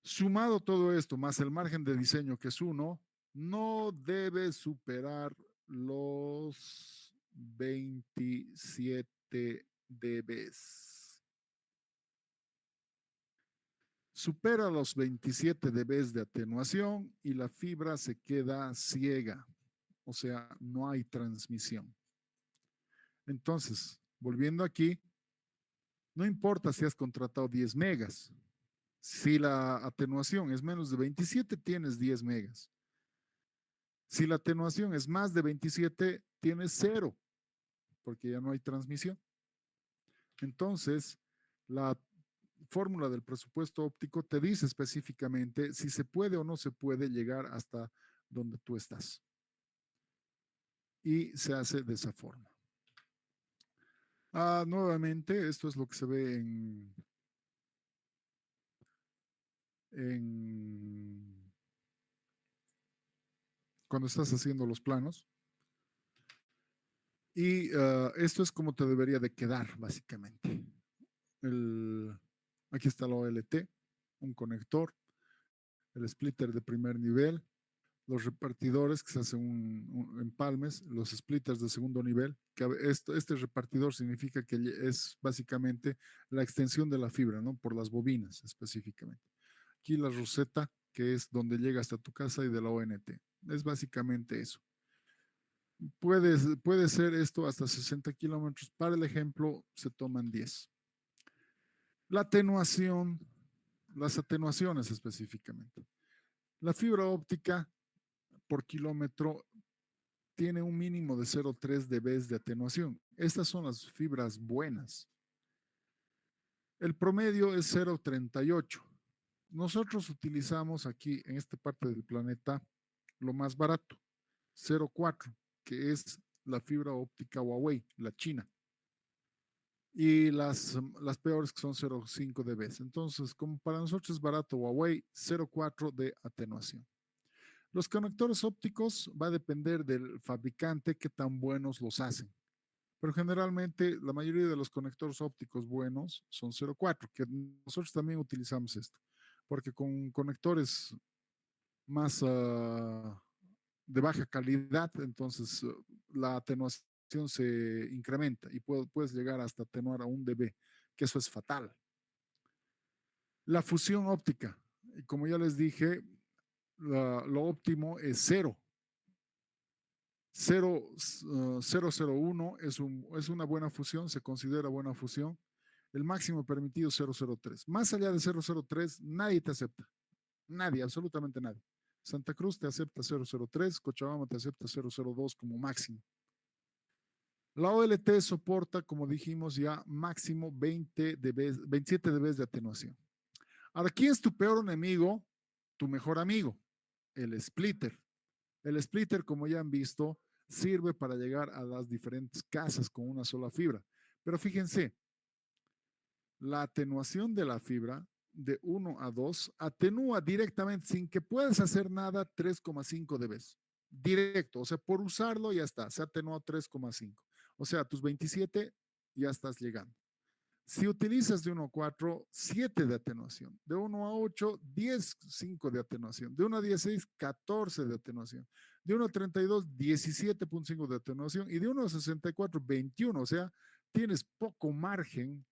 Sumado todo esto, más el margen de diseño que es 1, no debe superar los 27 dBs. Supera los 27 dBs de atenuación y la fibra se queda ciega, o sea, no hay transmisión. Entonces, volviendo aquí, no importa si has contratado 10 megas. Si la atenuación es menos de 27, tienes 10 megas. Si la atenuación es más de 27, tienes 0, porque ya no hay transmisión. Entonces, la fórmula del presupuesto óptico te dice específicamente si se puede o no se puede llegar hasta donde tú estás. Y se hace de esa forma. Nuevamente, esto es lo que se ve cuando estás haciendo los planos. Y esto es como te debería de quedar, básicamente. Aquí está la OLT, un conector, el splitter de primer nivel, los repartidores que se hacen empalmes, los splitters de segundo nivel, que este repartidor significa que es básicamente la extensión de la fibra, ¿no? Por las bobinas específicamente. Aquí la roseta, que es donde llega hasta tu casa, y de la ONT. Es básicamente eso. Puede ser esto hasta 60 kilómetros. Para el ejemplo, se toman 10. La atenuación, las atenuaciones específicamente. La fibra óptica por kilómetro tiene un mínimo de 0,3 dB de atenuación. Estas son las fibras buenas. El promedio es 0,38. Nosotros utilizamos aquí en esta parte del planeta lo más barato, 0,4, que es la fibra óptica Huawei, la china. Y las peores que son 0,5 dB. Entonces, como para nosotros es barato Huawei, 0,4 de atenuación. Los conectores ópticos va a depender del fabricante qué tan buenos los hacen. Pero generalmente la mayoría de los conectores ópticos buenos son 0,4, que nosotros también utilizamos esto. Porque con conectores más de baja calidad, entonces la atenuación se incrementa y puedes llegar hasta atenuar a 1 dB, que eso es fatal. La fusión óptica, como ya les dije, lo óptimo es 0. 0,001 es una buena fusión, se considera buena fusión. El máximo permitido 0,03. Más allá de 0,03, nadie te acepta. Nadie, absolutamente nadie. Santa Cruz te acepta 0,03, Cochabamba te acepta 0,02 como máximo. La OLT soporta, como dijimos ya, máximo 27 dB de atenuación. Ahora, ¿quién es tu peor enemigo? Tu mejor amigo, el splitter. El splitter, como ya han visto, sirve para llegar a las diferentes casas con una sola fibra. Pero fíjense, la atenuación de la fibra de 1 a 2 atenúa directamente sin que puedas hacer nada 3,5 dB. Directo, o sea, por usarlo ya está, se atenúa 3,5. O sea, tus 27 ya estás llegando. Si utilizas de 1 a 4, 7 de atenuación. De 1 a 8, 10, 5 de atenuación. De 1 a 16, 14 de atenuación. De 1 a 32, 17,5 de atenuación. Y de 1 a 64, 21. O sea, tienes poco margen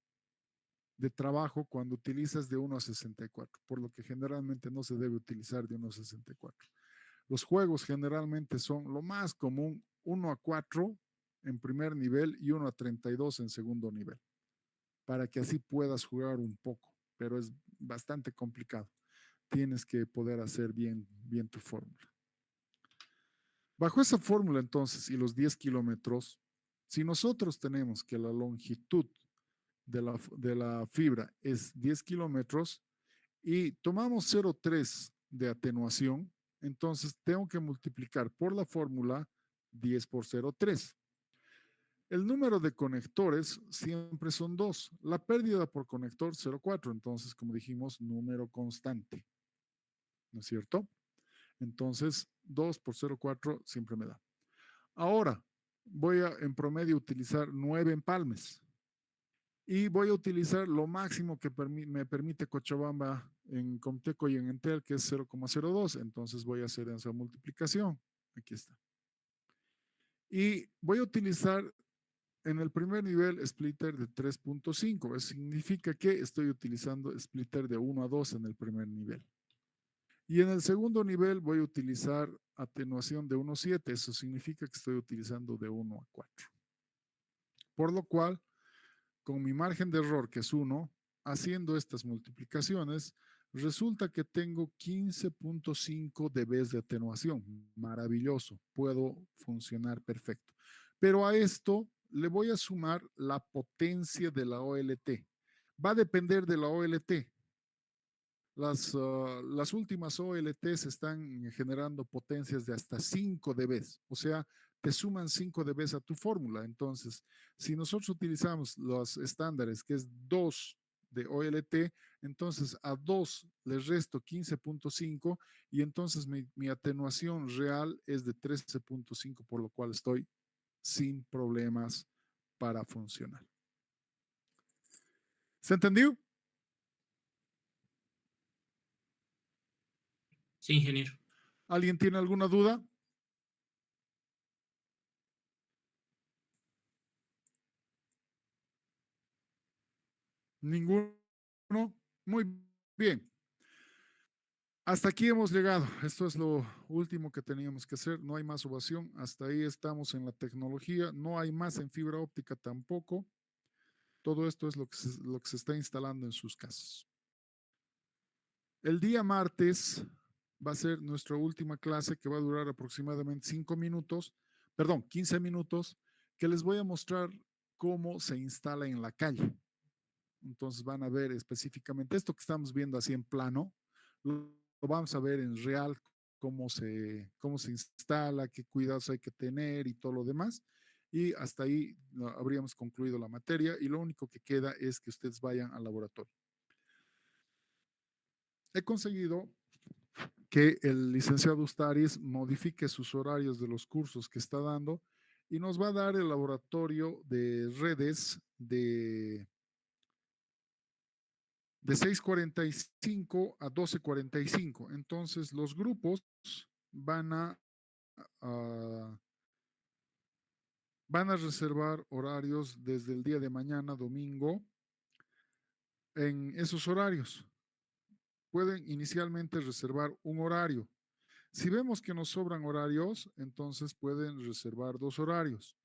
de trabajo cuando utilizas de 1 a 64, por lo que generalmente no se debe utilizar de 1 a 64. Los juegos generalmente son lo más común 1 a 4 en primer nivel y 1 a 32 en segundo nivel, para que así puedas jugar un poco, pero es bastante complicado. Tienes que poder hacer bien tu fórmula. Bajo esa fórmula entonces y los 10 kilómetros, si nosotros tenemos que la longitud de la fibra es 10 kilómetros y tomamos 0,3 de atenuación, entonces tengo que multiplicar por la fórmula 10 por 0,3. El número de conectores siempre son 2. La pérdida por conector 0,4. Entonces, como dijimos, número constante. ¿No es cierto? Entonces, 2 por 0,4 siempre me da. Ahora, voy a en promedio utilizar 9 empalmes. Y voy a utilizar lo máximo que me permite Cochabamba en Comteco y en Entel, que es 0,02. Entonces voy a hacer esa multiplicación. Aquí está. Y voy a utilizar en el primer nivel splitter de 3,5. Eso significa que estoy utilizando splitter de 1 a 2 en el primer nivel. Y en el segundo nivel voy a utilizar atenuación de 1,7. Eso significa que estoy utilizando de 1 a 4. Por lo cual, con mi margen de error, que es 1, haciendo estas multiplicaciones, resulta que tengo 15,5 dB de atenuación. Maravilloso, puedo funcionar perfecto. Pero a esto le voy a sumar la potencia de la OLT. Va a depender de la OLT. Las últimas OLTs están generando potencias de hasta 5 dB, o sea, te suman 5 dB a tu fórmula. Entonces, si nosotros utilizamos los estándares, que es 2 de OLT, entonces a 2 le resto 15,5 y entonces mi atenuación real es de 13,5, por lo cual estoy sin problemas para funcionar. ¿Se entendió? Sí, ingeniero. ¿Alguien tiene alguna duda? ¿Ninguno? Muy bien. Hasta aquí hemos llegado. Esto es lo último que teníamos que hacer. No hay más ovación. Hasta ahí estamos en la tecnología. No hay más en fibra óptica tampoco. Todo esto es lo que se está instalando en sus casas. El día martes va a ser nuestra última clase, que va a durar aproximadamente 5 minutos, perdón, 15 minutos, que les voy a mostrar cómo se instala en la calle. Entonces van a ver específicamente esto que estamos viendo así en plano, lo vamos a ver en real, cómo se instala, qué cuidados hay que tener y todo lo demás. Y hasta ahí habríamos concluido la materia y lo único que queda es que ustedes vayan al laboratorio. He conseguido que el licenciado Ustaris modifique sus horarios de los cursos que está dando y nos va a dar el laboratorio de redes de 6:45 a 12:45. Entonces, los grupos van a, van a reservar horarios desde el día de mañana, domingo, en esos horarios. Pueden inicialmente reservar un horario. Si vemos que nos sobran horarios, entonces pueden reservar 2 horarios.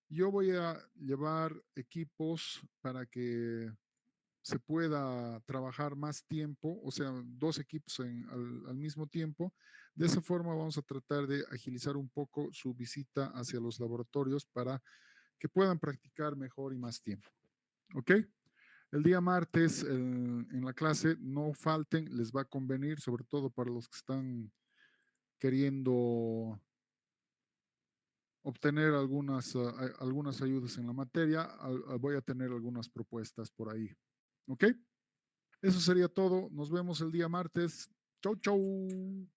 Yo voy a llevar equipos para que se pueda trabajar más tiempo, o sea, 2 equipos al mismo tiempo. De esa forma vamos a tratar de agilizar un poco su visita hacia los laboratorios para que puedan practicar mejor y más tiempo. ¿Ok? El día martes en la clase no falten, les va a convenir, sobre todo para los que están queriendo obtener algunas ayudas en la materia, voy a tener algunas propuestas por ahí. ¿Ok? Eso sería todo. Nos vemos el día martes. Chau, chau.